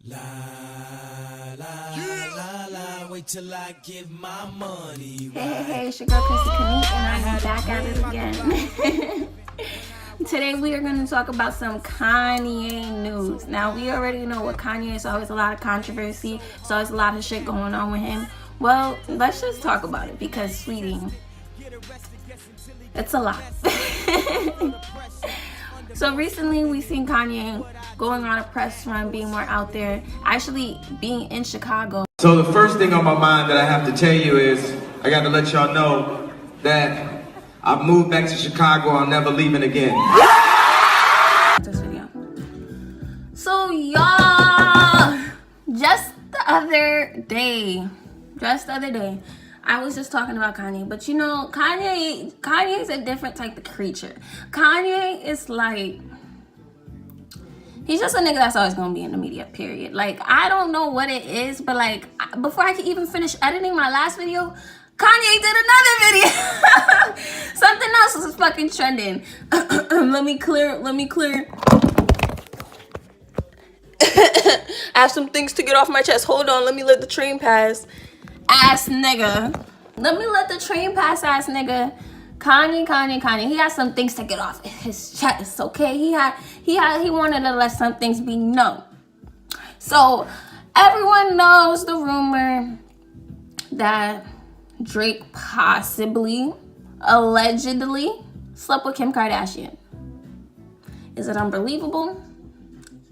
La la la la, wait till I give my money right. Hey, it's your girl Chrissy Kanique, and I'm back at it again. Today we are going to talk about some Kanye news. Now, we already know what Kanye is. Always a lot of controversy. There's always a lot of shit going on with him. Well, let's just talk about it because, sweetie, it's a lot. So recently we've seen Kanye going on a press run, being more out there, actually being in Chicago. So the first thing on my mind that I have to tell you is, I got to let y'all know that I've moved back to Chicago. I'm never leaving again. This video. So y'all, just the other day, I was just talking about Kanye, but you know, Kanye is a different type of creature. Kanye is like, he's just a nigga that's always gonna be in the media, period. Like, I don't know what it is, but like, before I could even finish editing my last video, Kanye did another video. Something else was fucking trending. Let me clear. I have some things to get off my chest. Hold on, let me let the train pass. Ass nigga. Let me let the train pass, ass nigga. Kanye. He has some things to get off his chest, okay? He wanted to let some things be known. So everyone knows the rumor that Drake possibly, allegedly, slept with Kim Kardashian. Is it unbelievable?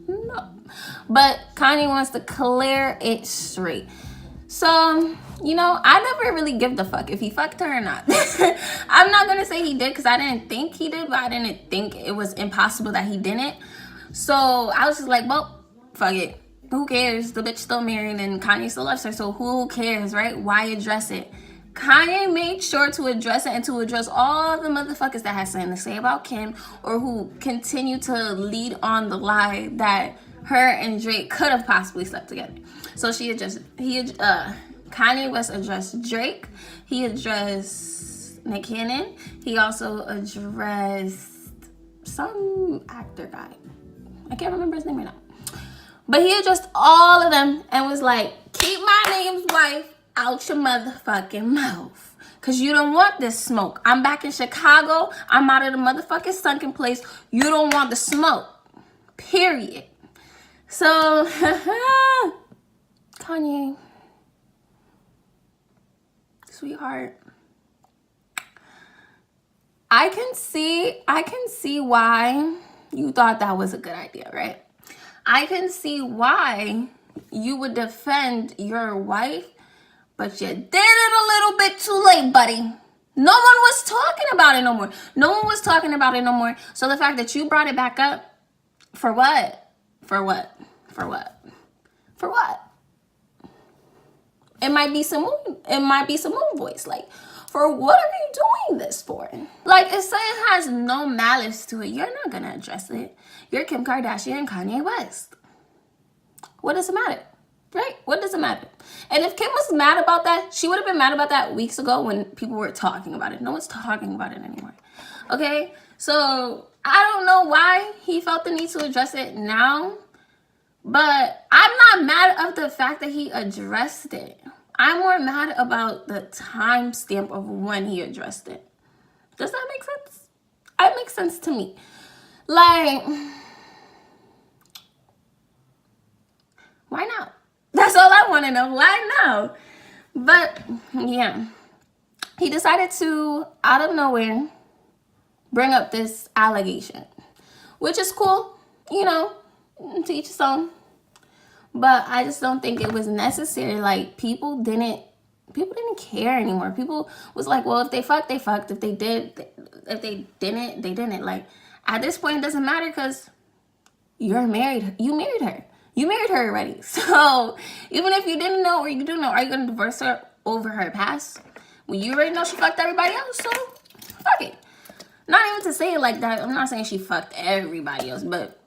No. But Kanye wants to clear it straight. So, you know, I never really give the fuck if he fucked her or not. I'm not gonna say he did because I didn't think he did, but I didn't think it was impossible that he didn't. So I was just like, well, fuck it. Who cares? The bitch still married and Kanye still loves her, so who cares, right? Why address it? Kanye made sure to address it and to address all the motherfuckers that had something to say about Kim or who continue to lead on the lie that her and Drake could have possibly slept together. So Kanye West addressed Drake. He addressed Nick Cannon. He also addressed some actor guy. I can't remember his name right now. But he addressed all of them and was like, keep my name's wife out your motherfucking mouth. Because you don't want this smoke. I'm back in Chicago. I'm out of the motherfucking sunken place. You don't want the smoke. Period. So, Kanye, sweetheart, I can see why you thought that was a good idea, right? I can see why you would defend your wife, but you did it a little bit too late, buddy. No one was talking about it no more. So the fact that you brought it back up, for what? It might be some moon voice. Like, for what are you doing this for? Like, if something has no malice to it, you're not gonna address it. You're Kim Kardashian and Kanye West. What does it matter? Right? What does it matter? And if Kim was mad about that, she would have been mad about that weeks ago when people were talking about it. No one's talking about it anymore. Okay? So, I don't know why he felt the need to address it now. But I'm not mad of the fact that he addressed it. I'm more mad about the timestamp of when he addressed it. Does that make sense? It makes sense to me. Like, why not? That's all I want to know. Why now? But, yeah. He decided to, out of nowhere, bring up this allegation. Which is cool, you know. To each his own. But I just don't think it was necessary. Like, people didn't care anymore. People was like, well, if they fucked, they fucked. If they didn't, they didn't. Like, at this point, it doesn't matter because you're married. You married her. You married her already. So even if you didn't know or you do know, are you going to divorce her over her past? Well, you already know she fucked everybody else, so fuck it. Not even to say it like that. I'm not saying she fucked everybody else, but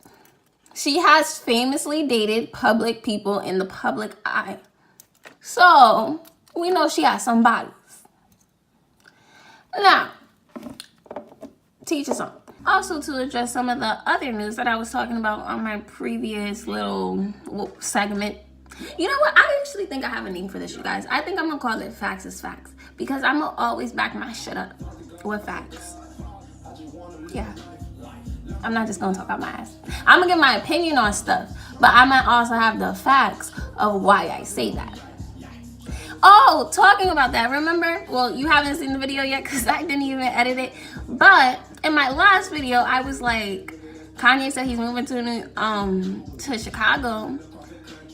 she has famously dated public people in the public eye. So, we know she has some bodies. Now, teach us something. Also, to address some of the other news that I was talking about on my previous little segment. You know what? I actually think I have a name for this, you guys. I think I'm gonna call it Facts is Facts, because I'm gonna always back my shit up with facts. Yeah. I'm not just gonna talk out my ass. I'm gonna give my opinion on stuff, but I might also have the facts of why I say that. Oh, talking about that, remember? Well, you haven't seen the video yet because I didn't even edit it. But in my last video, I was like, Kanye said he's moving to Chicago.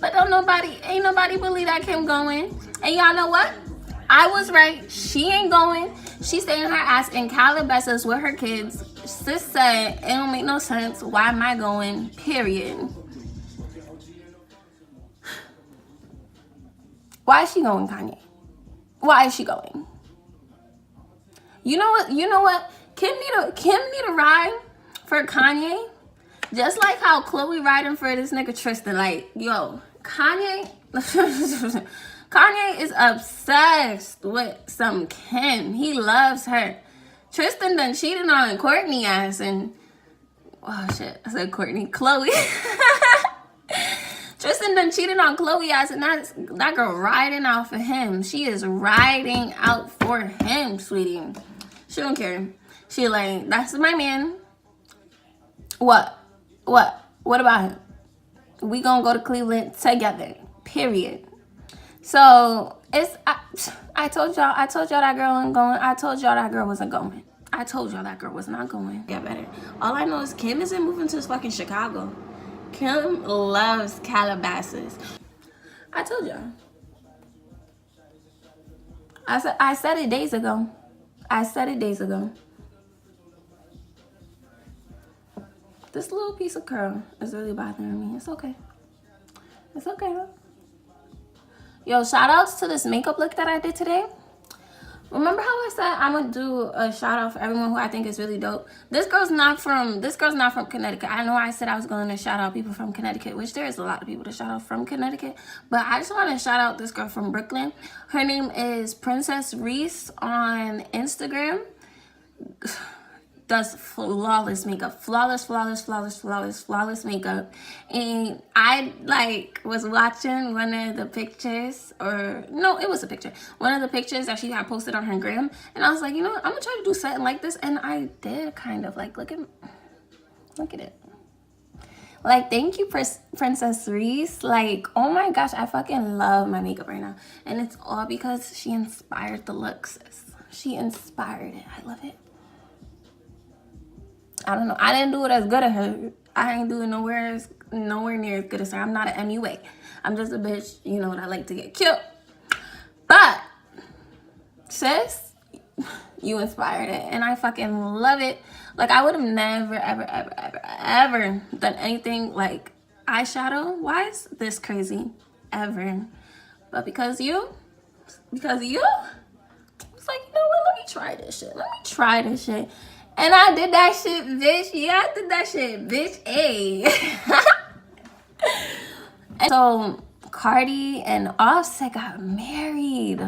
But ain't nobody believe that Kim going. And y'all know what? I was right. She ain't going. She's staying her ass in Calabasas with her kids. Sis said, it don't make no sense. Why am I going? Period. Why is she going, Kanye? Why is she going? You know what? Kim need a ride for Kanye. Just like how Chloe riding for this nigga Tristan. Like, yo, Kanye is obsessed with some Kim. He loves her. Tristan done cheated on Courtney ass and oh shit, I said Courtney. Chloe. Tristan done cheated on Chloe ass and that girl riding out for him. She is riding out for him, sweetie. She don't care. She like, that's my man. What about him? We gonna go to Cleveland together, period. So it's I told y'all that girl wasn't going. I told y'all that girl wasn't going. I told y'all that girl was not going. Get better. All I know is Kim isn't moving to fucking Chicago. Kim loves Calabasas. I told y'all. I said it days ago. This little piece of curl is really bothering me. It's okay. It's okay. Yo, shout outs to this makeup look that I did today. Remember how I said I'm gonna do a shout out for everyone who I think is really dope? This girl's not from Connecticut. I know I said I was going to shout out people from Connecticut, which there is a lot of people to shout out from Connecticut, but I just want to shout out this girl from Brooklyn. Her name is Princess Reese on Instagram. Does flawless makeup, flawless makeup. And I like was watching one of the pictures, or no, it was a picture, one of the pictures that she had posted on her gram, and I was like, you know what, I'm gonna try to do something like this. And I did, kind of like, look at it. Like, thank you, Princess Reese. Like, oh my gosh, I fucking love my makeup right now, and it's all because she inspired the looks. She inspired it. I love it. I don't know. I didn't do it as good as her. I ain't doing nowhere near as good as her. I'm not an MUA. I'm just a bitch, you know, that like to get cute. But, sis, you inspired it. And I fucking love it. Like, I would have never, ever done anything like eyeshadow-wise this crazy. Ever. But because you, it's like, you know what? Let me try this shit. And I did that shit, bitch. Yeah, I did that shit, bitch. Ayy. So, Cardi and Offset got married.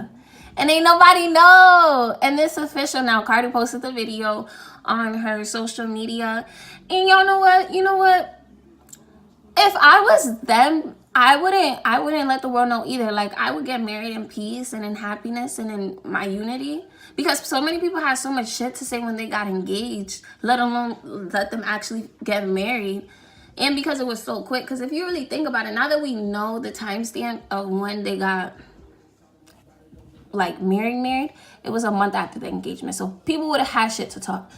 And ain't nobody know. And it's official now. Cardi posted the video on her social media. And y'all know what? You know what? If I was them, I wouldn't let the world know either. Like, I would get married in peace and in happiness and in my unity. Because so many people had so much shit to say when they got engaged, let alone let them actually get married. And because it was so quick. Because if you really think about it, now that we know the timestamp of when they got, like, married, it was a month after the engagement. So people would have had shit to talk.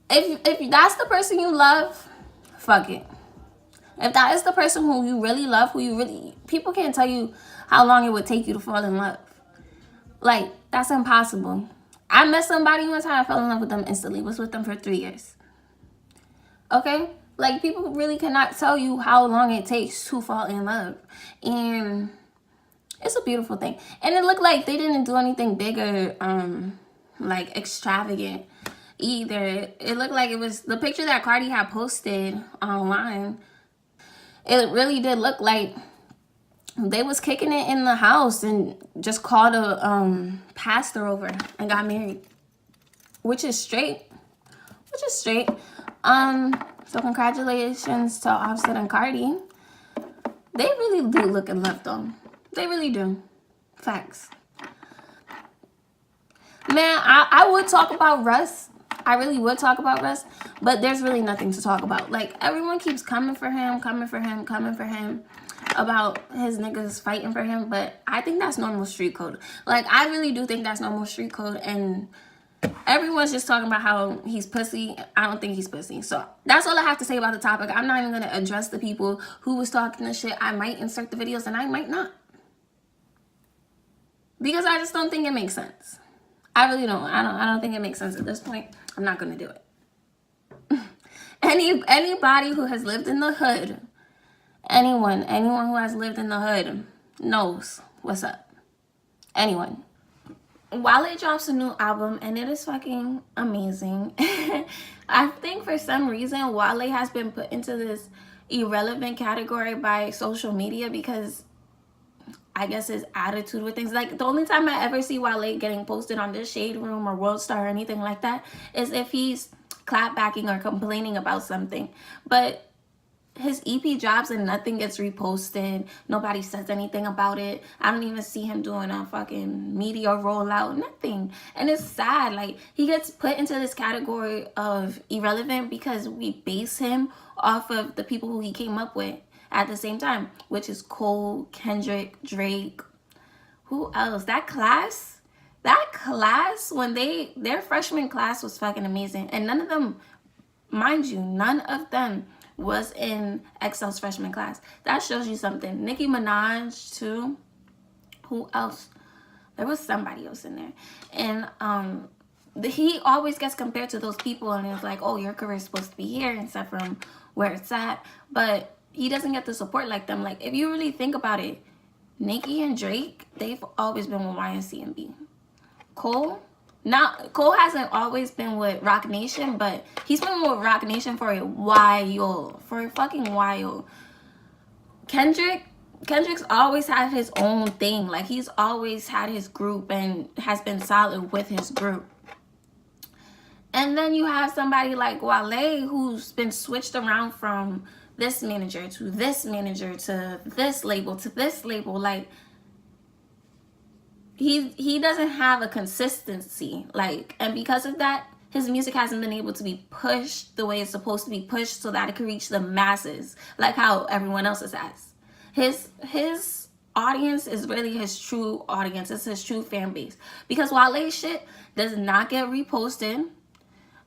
If that's the person you love, fuck it. If that is the person who you really love, people can't tell you how long it would take you to fall in love. Like, that's impossible. I met somebody one time, I fell in love with them instantly. Was with them for 3 years. Okay? Like, people really cannot tell you how long it takes to fall in love. And it's a beautiful thing. And it looked like they didn't do anything bigger, like extravagant either. It looked like it was the picture that Cardi had posted online. It really did look like they was kicking it in the house and just called a pastor over and got married, which is straight. So congratulations to Offset and Cardi. They really do look in love though. They really do. Facts. Man, I would talk about Russ. I really would talk about Russ, but there's really nothing to talk about. Like, everyone keeps coming for him about his niggas fighting for him, but I think that's normal street code. Like, I really do think that's normal street code, and everyone's just talking about how he's pussy. I don't think he's pussy. So that's all I have to say about the topic. I'm not even going to address the people who was talking this shit. I might insert the videos and I might not, because I just don't think it makes sense. I really don't. I don't think it makes sense at this point. I'm not gonna do it. Anybody who has lived in the hood, anyone who has lived in the hood knows what's up. Anyone. Wale drops a new album and it is fucking amazing. I think for some reason Wale has been put into this irrelevant category by social media because I guess his attitude with things. Like, the only time I ever see Wale getting posted on this Shade Room or World Star or anything like that is if he's clapbacking or complaining about something. But his EP drops and nothing gets reposted. Nobody says anything about it. I don't even see him doing a fucking media rollout. Nothing. And it's sad. Like, he gets put into this category of irrelevant because we base him off of the people who he came up with at the same time, which is Cole, Kendrick, Drake. Who else? That class, when their freshman class was fucking amazing. And none of them, mind you, none of them was in XL's freshman class. That shows you something. Nicki Minaj too. Who else? There was somebody else in there. And he always gets compared to those people, and it's like, oh, your career is supposed to be here instead from where it's at. But he doesn't get the support like them. Like, if you really think about it, Nicki and Drake, they've always been with YNCMB. Cole hasn't always been with Roc Nation, but he's been with Roc Nation for a while. For a fucking while. Kendrick's always had his own thing. Like, he's always had his group and has been solid with his group. And then you have somebody like Wale, who's been switched around from this manager to this manager to this label to this label. Like, he doesn't have a consistency. Like, and because of that, his music hasn't been able to be pushed the way it's supposed to be pushed so that it can reach the masses, like how everyone else's has. His audience is really his true audience. It's his true fan base. Because Wale's shit does not get reposted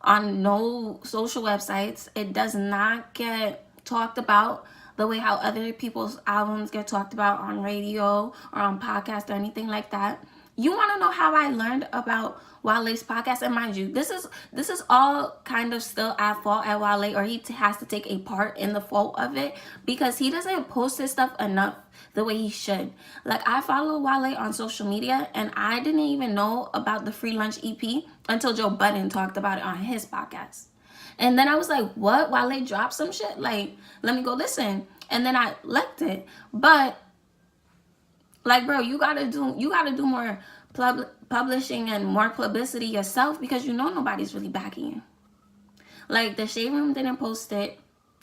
on no social websites. It does not get talked about the way how other people's albums get talked about on radio or on podcasts or anything like that. You want to know how I learned about Wale's podcast? And mind you, this is all kind of still at fault at Wale, or he has to take a part in the fault of it, because he doesn't post his stuff enough the way he should. Like, I follow Wale on social media, and I didn't even know about the Free Lunch EP until Joe Budden talked about it on his podcast. And then I was like, what? Wale dropped some shit? Like, let me go listen. And then I liked it. But, like, bro, you gotta do more publishing and more publicity yourself, because you know nobody's really backing you. Like, the Shade Room didn't post it.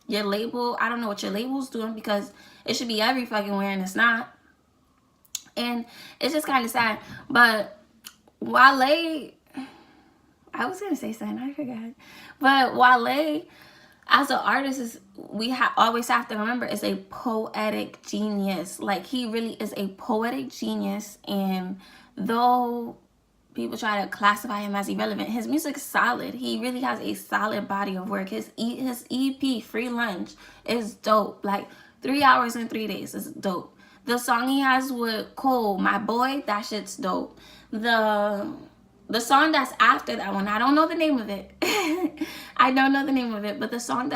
Your label, I don't know what your label's doing, because it should be every fucking where and it's not. And it's just kind of sad. But Wale, I was gonna say something, I forgot. But Wale, as an artist, always have to remember, is a poetic genius. Like, he really is a poetic genius. And though people try to classify him as irrelevant, his music is solid. He really has a solid body of work. His EP, Free Lunch, is dope. Like, 3 hours and 3 days is dope. The song he has with Cole, My Boy, that shit's dope. The song that's after that one, I don't know the name of it. I don't know the name of it, but the song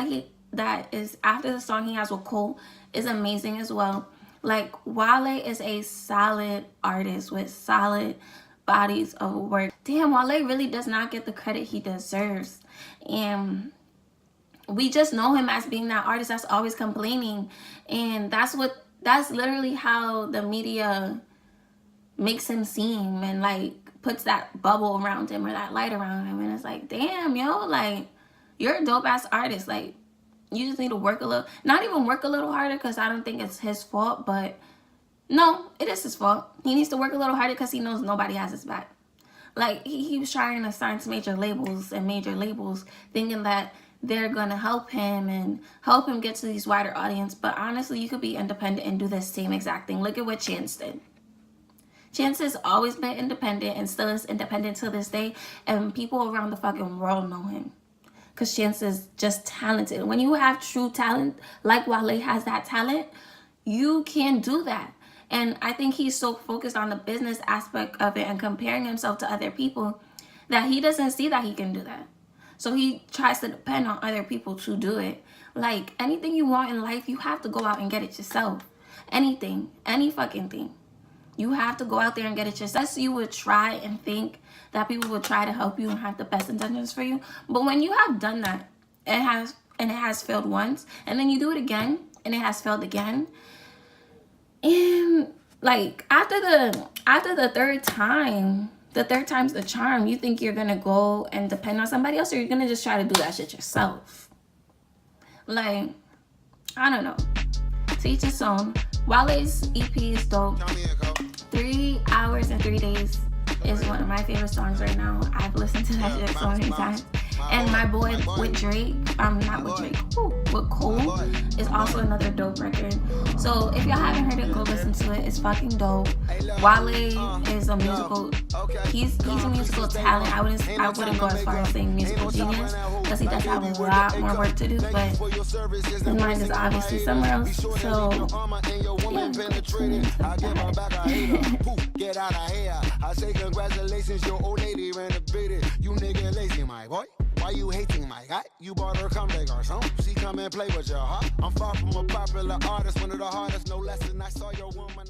that is after the song he has with Cole is amazing as well. Like, Wale is a solid artist with solid bodies of work. Damn, Wale really does not get the credit he deserves. And we just know him as being that artist that's always complaining. And that's literally how the media makes him seem, and like puts that bubble around him or that light around him. And it's like, damn, yo, like, You're a dope ass artist. Like, you just need to work a little, not even work a little harder, because I don't think it's his fault, but no, it is his fault. He needs to work a little harder because he knows nobody has his back. Like, he was trying to sign to major labels, thinking that they're going to help him and help him get to these wider audience. But honestly, you could be independent and do the same exact thing. Look at what Chance did. Chance has always been independent and still is independent to this day. And people around the fucking world know him. Because Chance is just talented. When you have true talent, like Wale has that talent, you can do that. And I think he's so focused on the business aspect of it and comparing himself to other people that he doesn't see that he can do that. So he tries to depend on other people to do it. Like, anything you want in life, you have to go out and get it yourself. Anything, any fucking thing. You have to go out there and get it yourself. Yes, you would try and think that people would try to help you and have the best intentions for you. But when you have done that, it has failed once, and then you do it again, and it has failed again. And like after the third time, the third time's the charm. You think you're gonna go and depend on somebody else, or you're gonna just try to do that shit yourself. Like, I don't know. To each his own. Wale's EP is dope. 3 hours and 3 days is one of my favorite songs right now. I've listened to that shit so many times. And my boy with Drake, not with Drake, with Cole, is also another dope record. So if y'all haven't heard it, go listen to it. It's fucking dope. Wale is a musical, he's a musical talent. I wouldn't go as far as saying musical genius, because he does have a lot more work to do, but his mind is obviously somewhere else. So yeah, get out of here. I say congratulations, your old lady renovated. You nigga lazy, my boy. Why you hating my guy? You bought her come back or something. She come and play with your heart. I'm far from a popular artist, one of the hardest, no less than I saw your woman.